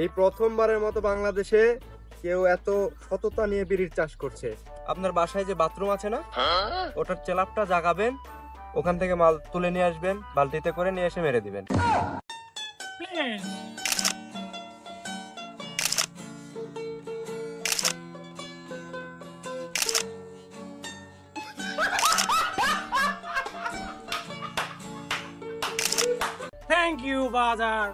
এই প্রথমবারের মতো বাংলাদেশে কেউ এত সততা নিয়ে বিড়ির চাষ করছে। আপনার বাসায় যে বাথরুম আছে না, ওটার চেলাপটা জাগাবেন, ওখান থেকে মাল তুলে নিয়ে আসবেন, বালতিতে করে নিয়ে এসে মেরে দিবেন। থ্যাংক ইউ বাজার।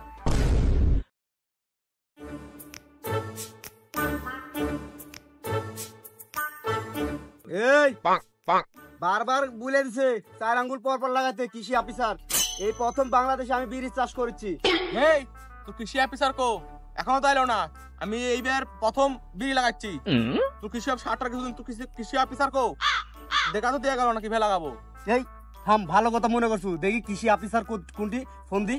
এই বারবার বলে দিছে 4 আঙ্গুল পর পর লাগাতে কৃষি অফিসার। এই প্রথম বাংলাদেশে আমি বিড়ি চাষ করেছি। এই তো কৃষি অফিসার কো এখনো তো এলো না। আমি এইবার প্রথম বিড়ি লাগাচ্ছি। তো কৃষি অফিসার কিছুদিন তো কৃষি অফিসার কো দেখা তো দিয়ে গেল না কিভাবে লাগাবো। এই থাম, ভালো কথা মনে করছু। দেখি কৃষি অফিসার কোনটি, ফোন দি।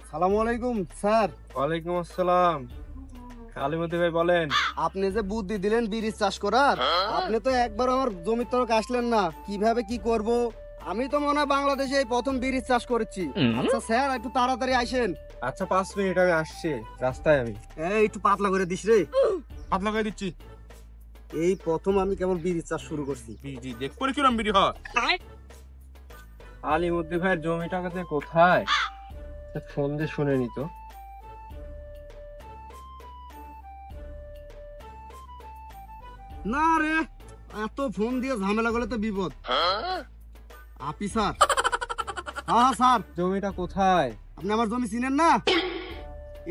সালামু আলাইকুম স্যার। ওয়ালাইকুম আসসালাম। আলিমুদ্দি ভাই বলেন। আপনি যে বুদ্ধি দিলেন বিড়ি চাষ করার, আপনি তো একবার আমার জমির তরফ আসলেন না। কিভাবে কি করব? আমি তো মনে হয় বাংলাদেশে এই প্রথম বিড়ি চাষ করেছি। আচ্ছা স্যার, একটু তাড়াতাড়ি আসেন। আচ্ছা 5 মিনিট, আমি আসছি, রাস্তায় আমি। এই একটু পাতলা করে দিস রে। পাতলা করে দিচ্ছি। এই প্রথম আমি কেবল বিড়ি চাষ শুরু করছি। জি দেখ করে কিরম বিড়ি হয়। আলিমুদ্দি ভাইয়ের জমিটা কোথায়? ফোন দিয়ে শুনে নিত। না রে, এত ফোন দিয়ে ঝামেলা করলে তো বিপদ। অফিসার। হ্যাঁ স্যার। জমিটা কোথায়? আপনি আমার জমি চিনেন না?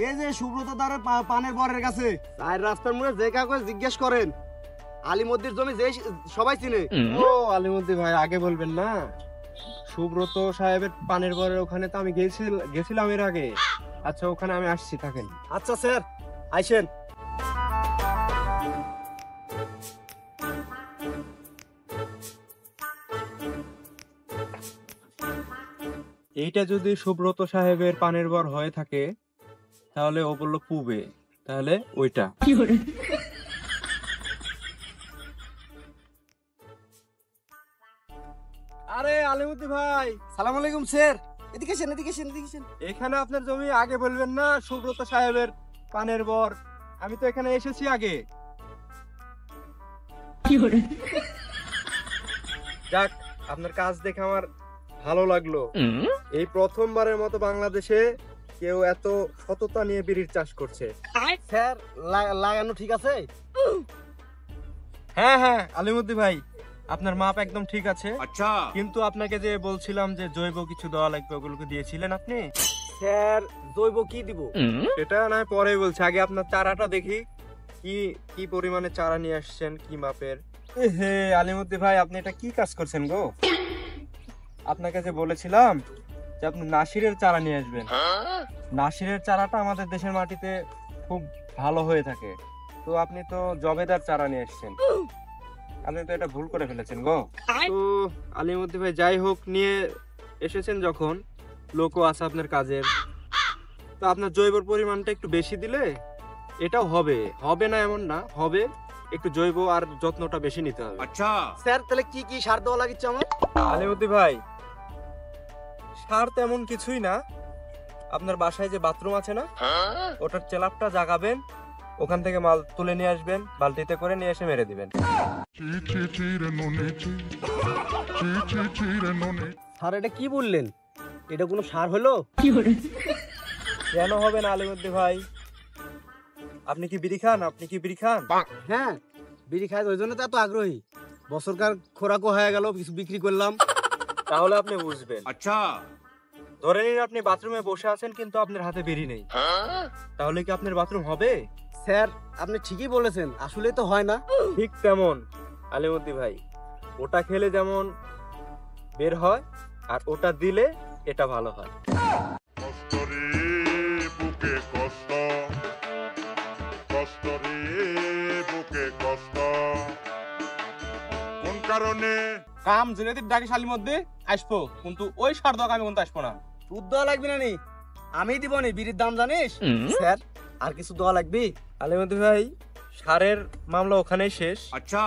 এই যে সুব্রত দ্বারের পানের বরের কাছে, চার রাস্তার মোড়ে যে কাউকে জিজ্ঞেস করেন, আলিমুদ্দির জমি যে সবাই চিনে। ও আলিমুদ্দি ভাই, আগে বলবেন না? সুব্রত সাহেবের পানের বরের ওখানে তো আমি গেছিলাম এর আগে। আচ্ছা ওখানে আমি আসছি, থাকেন। আচ্ছা স্যার, আইসেন। এইটা যদি সুব্রত সাহেবের পানের বর হয়ে থাকে, তাহলে ও বললো পুবে, তাহলে ওইটা। আরে আলিমুদ্দি ভাই, সালাম আলাইকুম স্যার। এদিকে এসেন, এদিকে এসেন, এদিকে এসেন। এখানে আপনার জমি, আগে বলবেন না সুব্রত সাহেবের পানের বর? আমি তো এখানে এসেছি আগে। যাক, আপনার কাজ দেখে আমার ভালো লাগলো। এই প্রথমবারের মতো বাংলাদেশে কেউ এত সততা নিয়ে বিড়ির চাষ করছে। স্যার, লাগানো ঠিক আছে? হ্যাঁ হ্যাঁ আলিমুদ্দি ভাই, আপনার মাপ একদম ঠিক আছে। আচ্ছা, কিন্তু আপনাকে যে বলছিলাম যে জৈব কিছু দেওয়া লাগবে, ওগুলোকে দিয়েছিলেন আপনি? স্যার, জৈব কি দিব? সেটা না পরে বলছি, আগে আপনার চারাটা দেখি। কি কি পরিমাণে চারা নিয়ে আসছেন, কি মাপের? হে আলিমুদ্দি ভাই, আপনি এটা কি কাজ করছেন গো? আপনাকে যে বলেছিলাম যে আপনি নাসিরের চারা নিয়ে আসবেন। নাসিরের চারাটা আমাদের দেশের মাটিতে খুব ভালো হয়ে থাকে। তো আপনি তো জবেদার চারা নিয়ে আসছেন। আপনি তো এটা ভুল করে ফেলেছেন গো। তো আলিমুদ্দি ভাই, যাই হোক, নিয়ে এসেছেন যখন, লোকও আছে আপনার কাজের, তো আপনার জৈবর পরিমাণটা একটু বেশি দিলে এটাও হবে। হবে না এমন না, হবে। একটু জৈব আর যত্নটা বেশি নিতে হবে। আচ্ছা স্যার, তাহলে কি কি সার দেওয়া লাগিচ্ছে আমার? আলিমুদ্দি ভাই, সার তেমন কিছুই না। আপনার বাসায় যে বাথরুম আছে না, ওটার চেলাপটা জাগাবেন, ওখান থেকে মাল তুলে নিয়ে আসবেন, বালতিতে করে নিয়ে এসে মেরে দিবেন। স্যার, এটা কি বললেন? এটা কোনো সার হলো? কেন হবে না আলিমুদ্দি ভাই? আপনি কি বিড়ি খান? আপনি কি বিড়ি খান? হ্যাঁ, বিড়ি খাই, ওই জন্য তো এত আগ্রহী। বছরকার খোরাকও হয়ে গেল, কিছু বিক্রি করলাম। তাহলে আপনি বুঝবেন। আচ্ছা, ধরে নিন আপনি বাথরুমে বসে আছেন, কিন্তু আপনার হাতে বিড়ি নেই, তাহলে কি আপনার বাথরুম হবে? স্যার, আপনি ঠিকই বলেছেন, আসলে তো হয় না। ঠিক তেমন আলিমুদ্দি ভাই, ওটা খেলে যেমন বের হয়, আর ওটা দিলে এটা ভালো হয়। কষ্ট রে বুকে কষ্ট, কষ্ট রে বুকে কষ্ট, কোন কারণে? কাম জেনেতে ডাকি শালির মধ্যে আসবো, কিন্তু ওই সার দোক আমি কিন্তু আসবো না। দুধ দেওয়া লাগবে না নি? আমি দিব নি। বিড়ির দাম জানিস? স্যার, আর কিছু দেওয়া লাগবে? আলিমুদ্দি ভাই, সারের মামলা ওখানেই শেষ। আচ্ছা,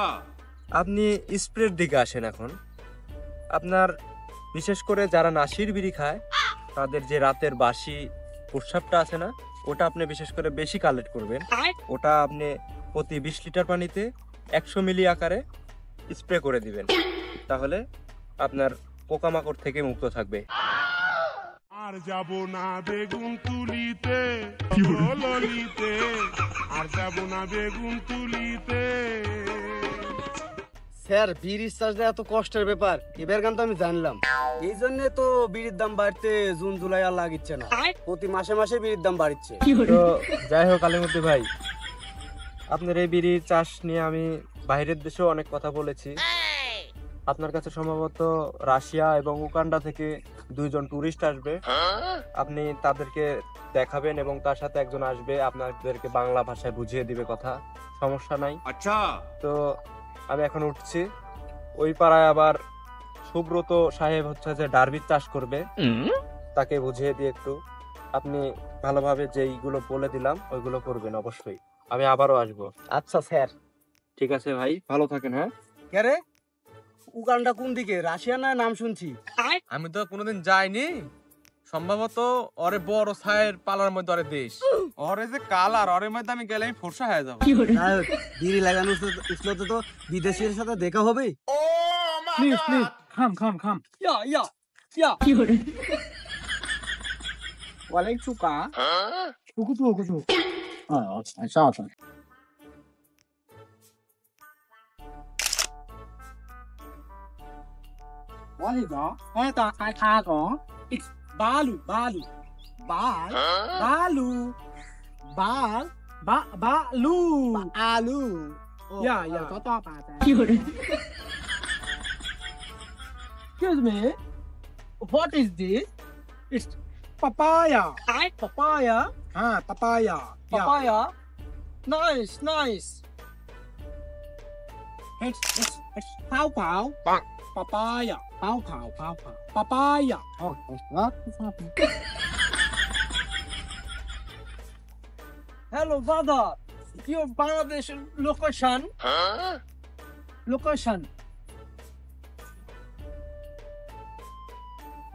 আপনি স্প্রের দিকে আসেন। এখন আপনার বিশেষ করে যারা নাসির বিড়ি খায়, তাদের যে রাতের বাসি প্রস্রাবটা আছে না, ওটা আপনি বিশেষ করে বেশি কালেক্ট করবেন। ওটা আপনি প্রতি 20 লিটার পানিতে 100 মিলি আকারে স্প্রে করে দিবেন, তাহলে আপনার পোকামাকড় থেকে মুক্ত থাকবে। আর যাব না বেগুন তুলিতে ললিতে, আর যাব না বেগুন তুলিতে। স্যার বিড়ির চাষটা এত কষ্টের ব্যাপার এবার গান তো আমি জানলাম, এই জন্য তো বিড়ির দাম বাড়তে জুন জুলাই আর লাগিচ্ছে না, প্রতি মাসে মাসে বিড়ির দাম বাড়ছে। তো যাই হোক আলিমুদ্দিন ভাই, আপনার এই বিড়ির চাষ নিয়ে আমি বাইরের দেশেও অনেক কথা বলেছি। আপনার কাছে সম্ভবত রাশিয়া এবং উগান্ডা থেকে 2 জন টুরিস্ট আসবে, আপনি তাদেরকে দেখাবেন এবং তার সাথে একজন আসবে আপনাদেরকে বাংলা ভাষায় বুঝিয়ে দিবে কথা, সমস্যা নাই। আচ্ছা, তো আমি এখন উঠছি। ওই পাড়ায় আবার সুব্রত সাহেব হচ্ছে যে ডারবির চাষ করবে, তাকে বুঝিয়ে দিয়ে একটু আপনি ভালোভাবে যেইগুলো বলে দিলাম ওইগুলো করবেন অবশ্যই। আমি আবারও আসবো। আচ্ছা স্যার। ঠিক আছে ভাই, ভালো থাকেন। হ্যাঁ, কে রে? উগান্ডা কোন দিকে? রাশিয়া না নাম শুনছি। আমি তো কোনোদিন যাইনি, সম্ভবত ওরে বড় ছায়ের পালার মধ্যে ওরে দেশ, ওরে যে কালার, ওরের মধ্যে আমি গেলে আমি ফর্সা হয়ে যাবো। বিড়ি লাগানো উঠলে তো বিদেশির সাথে দেখা হবে। Please, please, come. Yeah Walay chuka. Kuku. Acha. Walay go. Eta kai kha go. It's balu. Balu. Alu. Yeah. Có to bà. Excuse me. What is this? It's papaya. Papaya. Papaya. Papaya. Nice. It's pao. Papaya. Pao. Papaya. Oh, what? Hello, brother. Your Bangladesh location.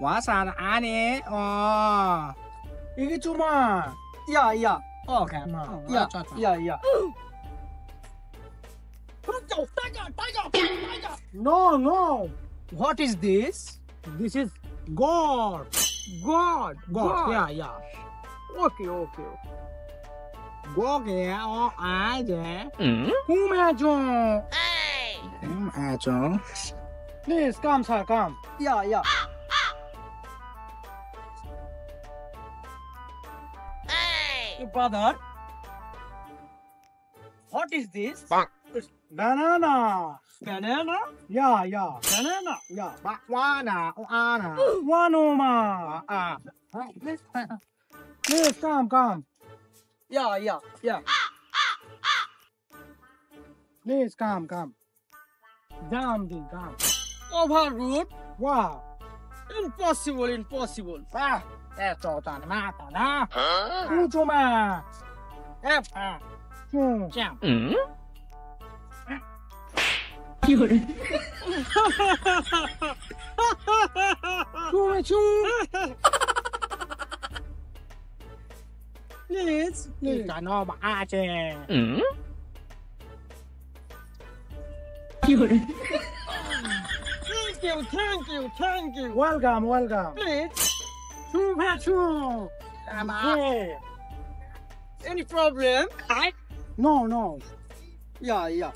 Wasan ane. Oh. Iki cuma. Yeah. Okay. Yeah. No. What is this? This is God. God. Yeah. Okay. God oh aje. Kumajo. Please come, sir, come. Yeah. Hey, brother. What is this? Banana. Banana? Yeah. Banana? Yeah. Wana. Wanoma. Please come. Yeah. Please come. Jam. Overroot? Wow. Impossible. Eto tan mata na. Uchuma. Jam. Please. Kano ba aje. Thank you. Welcome. Please. Chupachu. Any problem? No. Yeah.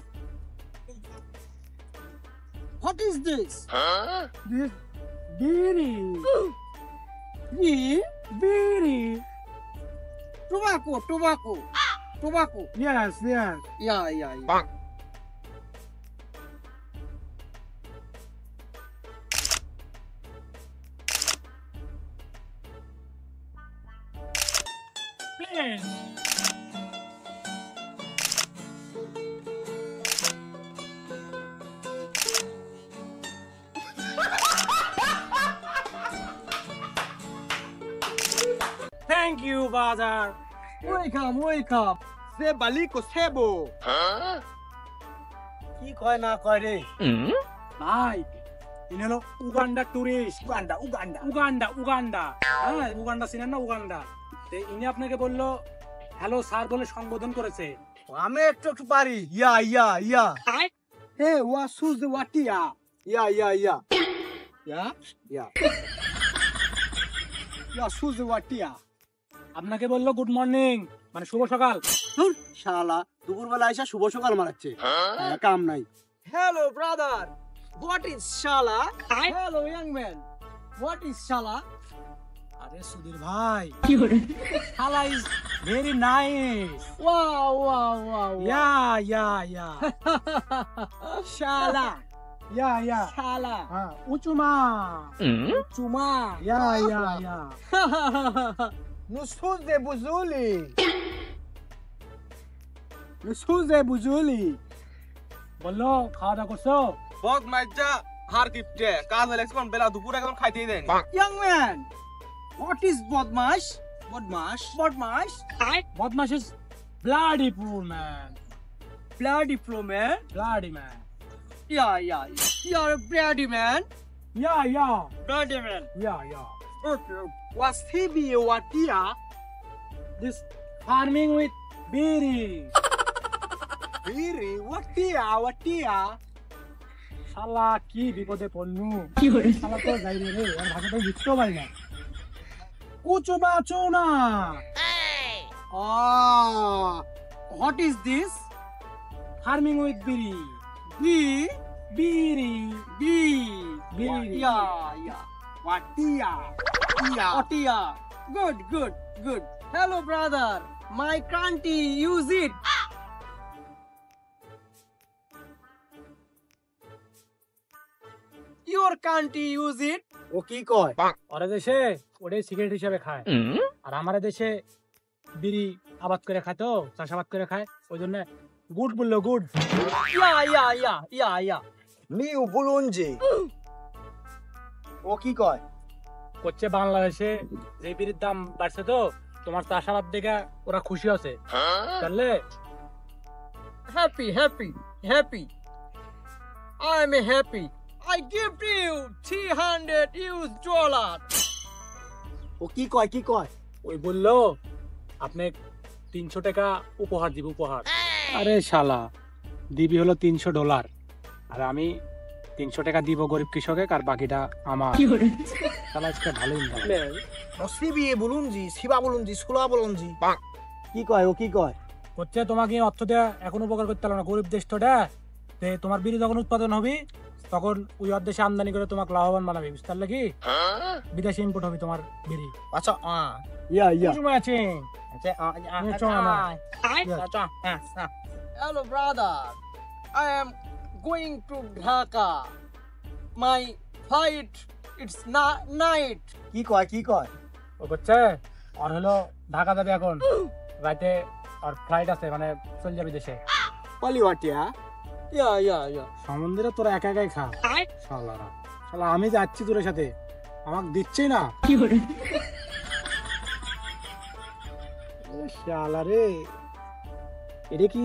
What is this? This Biri. Biri. Tobacco. Yes. Yeah. Please. Thank you, brother. Welcome. সে বালিকো সেবো। কি কয় না কয় রে? ভাই ইনি হলো Uganda tourist. Uganda হ্যাঁ, Uganda চিনেন না? উগান্ডা। তো ইনি আপনাকে বললো হ্যালো স্যার বলে সম্বোধন করেছে। আমি একটু একটু পারি। ইয়া হে ওয়াসুজ ওয়াটিয়া ইয়া ওয়াসুজ ওয়াটিয়া। আপনাকে বললো গুড মর্নিং, মানে শুভ সকাল। ধুর, শালা দুপুরবেলা এসে শুভ সকাল মারাচ্ছে, কাম নাই। হ্যালো ব্রাদার, হোয়াট ইজ শালা? Hello young man, what is শালা? আরে সুধীর ভাই, শালা ইজ ভেরি নাইস। ওয়াও ইয়া শালা ইয়া শালা হ্যাঁ, উচুমা চুমা ইয়া নুসুজে বুজুলি। বললো খাওয়া দাওয়া করছো? বহুত মাইজা হার কিপটে কাজ হলে এখন বেলা দুপুর এখন খাইতেই দেয়নি। ইয়াং ম্যান, হোয়াট ইজ বদমাশ? বদমাশ বদমাশ is bloody poor man. bloody pro man. Bloody man. Yeah, you're a bloody man. Yeah Bloody man. Okay. What's he be? What ya? This farming with biri. Really? What ya? শালা কি বিপদে পড়লু। শালা তো যাই রে, আর ভাষাটা বুঝতেও পারি না। উচুমা চুনা। What is this? Farming with বিরি। বিরি। Yeah. What ya? Good. Hello, brother. My country use it. Your country use it. ও কি কয়? ওরা দেশে ওটাই সিগারেট হিসাবে খায়, আর আমার দেশে বিড়ি আবাদ করে খায়, তো চাষাবাদ করে খায়, ওই জন্য গুড বললো গুড। ইয়া মিউ বুলুনজি। ও কি কয়? করছে বাংলাদেশে যে বিড়ির দাম বাড়ছে, তো তোমার চাষাবাদ দেখে ওরা খুশি আছে, তাহলে Happy. I am happy. I give you $300. ও কি কয়? ওই বললো আপনি 300 টাকা উপহার দিব, উপহার। আরে শালা, দিবি হলো $300, আর আমি 300 টাকা দিব গরিব কৃষকে, আর বাকিটা আমার। শালা আজকে ভালোই না। কি কয়? ও কি কয়? হচ্ছে তোমাকে অর্থ দেয়া এখন উপকার করতে পারো না, গরিব দেশ তো এটা। তোমার বিড়ি যখন উৎপাদন হবে, তখন ওই দেশে আমদানি করে তোমাকে লাভবান বানাবে, বুঝতে পারলে? কি বিদেশে ইম্পোর্ট হবে তোমার বিড়ি। আচ্ছা ইয়া উচুমা আছে। Hello, brother. I am going to Dhaka. My flight, it's night. কি কয়? ও করছে আর হলো ঢাকা যাবে এখন রাতে, আর ফ্লাইট আছে, মানে চলে যাবে দেশে। পালিওয়াটিয়া। ইয়া সমুদ্রে তোরা একাই খা শালারা। শালা আমি যাচ্ছি তোর সাথে, আমাকে দিচ্ছি না। শালা রে, এটা কি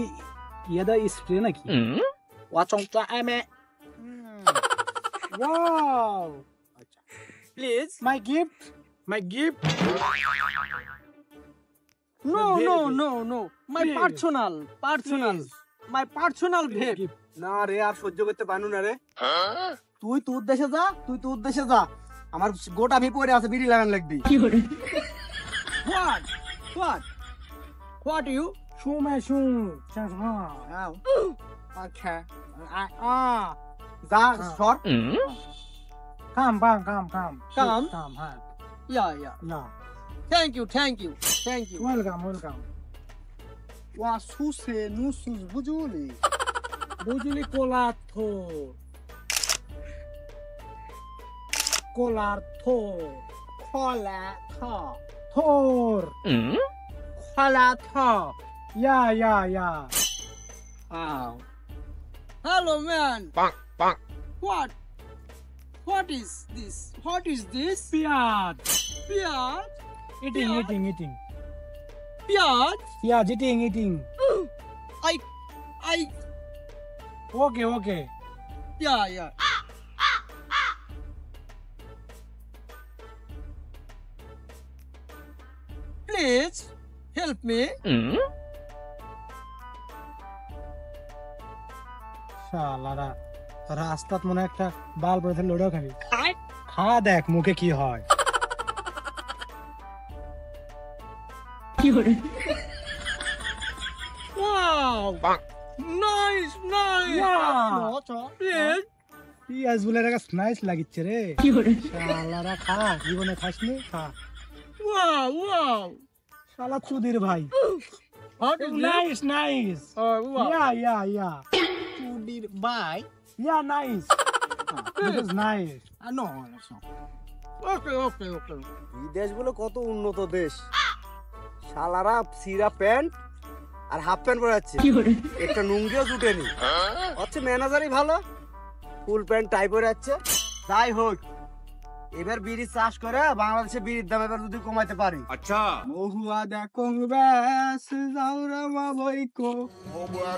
ইয়াদা স্প্রে নাকি? ওয়াচংটা এমে। Wow, Please. My gift. No. My Please. personal. My personal vape. না রে, আর সহ্য করতে পারনু না রে। তুই তোর দেশে যা। আমার গোটা ভি পড়ে আছে, বিড়ি লাগান লাগবি। What you? শুমে শু। Okay. যা সর। কাম। হ্যাঁ। Yeah. না, Thank you. ওয়েলকাম। ওয়াসুসে নুসুস বুঝুলি। বুঝলি কোলার থোর। খোলা থ। থোর। খোলা থ। ইয়া। Hello, man. What is this? পিয়াজ। Piyaj? ইটিং। Piyaj? পিয়াজ eating. I. Okay. Yeah. Please help me. শালারা রাস্তাত মনে হয় একটা বাল পড়েছে, লড়েও খাবি। খা দেখ মুখে কি হয়। Nice nice. পিয়াজ বলে একটা স্নাইস লাগিচ্ছে রে। শালারা খা, জীবনে খাসনি, খা। শালা চুদির ভাই। Nice nice. ইয়া চুদির ভাই। Yeah nice. This is nice. No okay okay okay. এই দেশগুলো কত উন্নত দেশ। শালারা সিরা প্যান্ট আর হাফ প্যান্ট পরে যাচ্ছে, একটা নুঙ্গিও জুটেনি। হচ্ছে ম্যানেজারই ভালো, ফুল প্যান্ট টাই পরে যাচ্ছে। যাই হোক, এবার বিড়ি চাষ করে বাংলাদেশে বিড়ির দাম এবার যদি কমাইতে পারি। আচ্ছা মহুয়া দেখো ব্যাস যাওরা মা বইকো